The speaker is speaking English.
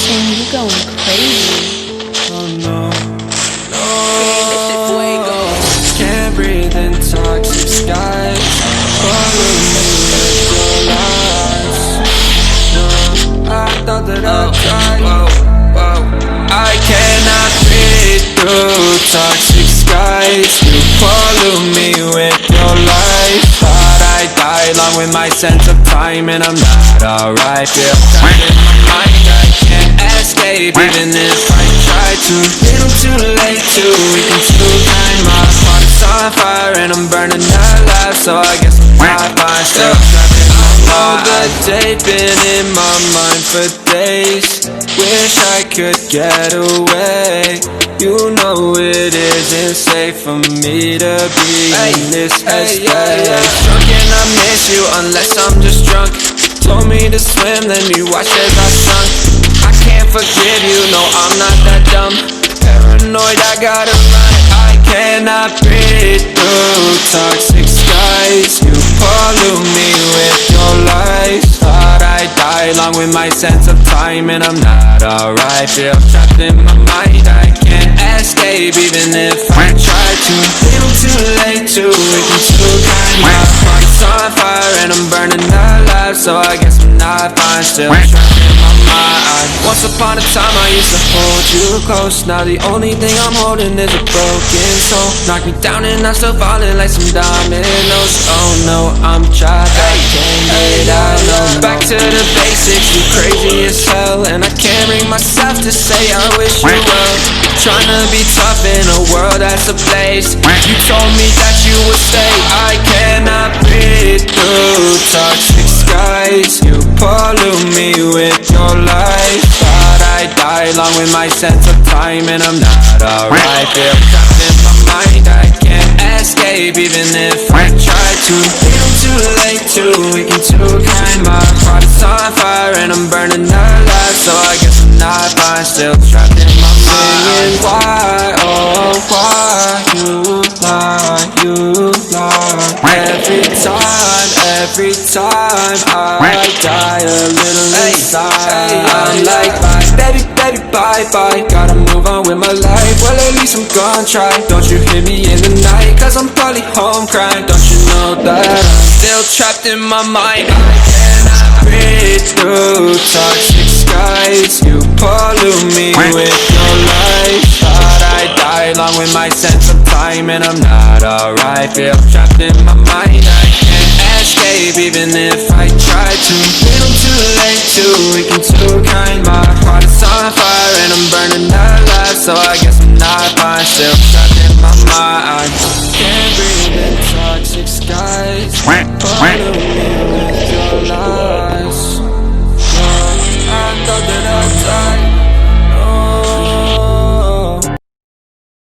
Tim, you going crazy. Oh no, no, can't breathe in toxic skies. Follow me with your lies. No, I thought that I'd try. I cannot breathe through toxic skies. You follow me with your lies. Thought I'd die along with my sense of time, and I'm not alright. Feel trapped in my mind, I can't escape even if I try to. Little too late to reconstruct. My heart is on fire and I'm burning alive, so I guess I'm not fine. Still trapped in my mind. All the day been in my mind for days. Wish I could get away. You know it isn't safe for me to be in this headspace. Drunk and I miss you unless I'm just drunk. Told me to swim, then you watched as I sunk. I can't forgive you, no I'm not that dumb. Paranoid, I gotta run. I cannot breathe through toxic skies. You pollute me with your lies. Thought I'd die along with my sense of time, and I'm not alright. Feel trapped in my mind, I can't escape even if I try to. Little too late to reconstruct. My heart's on fire and I'm burning alive, so I guess I'm not fine. Still trapped in my mind. Once upon a time I used to hold you close. Now the only thing I'm holding is a broken soul. Knock me down and I'm still falling like some dominoes. Oh no, I'm trapped, I can't get out. No. Back to the basics, you crazy as hell, and I can't bring myself to say I wish you well. Tryna be tough in a world that's a place. You told me that you would stay. I cannot breathe through toxic skies. You pollute me with your lies. Thought I'd die along with my sense of time, and I'm not alright. Feel trapped in my mind, I can't escape even if I try to. Little too late to weaken too kind. My heart is on fire and I'm burning alive, so I guess I'm not fine. Still trapped in my mind. Why, oh why you lie, you lie. Every time I die a little inside. I'm like bye, baby, baby, bye, bye. Gotta move on with my life, well at least I'm gonna try. Don't you hear me in the night, cause I'm probably home crying. Don't you know that I'm still trapped in my mind. I cannot breathe through toxic skies. You pollute me with your lies. Thought I'd die along with my sense of time, and I'm not alright. Feel trapped in my mind, I can't escape even if I try to. Little too late to weaken too kind. My heart is on fire and I'm burning alive, so I guess I'm not fine. Still trapped in my mind. Can't breathe in toxic skies. Follow me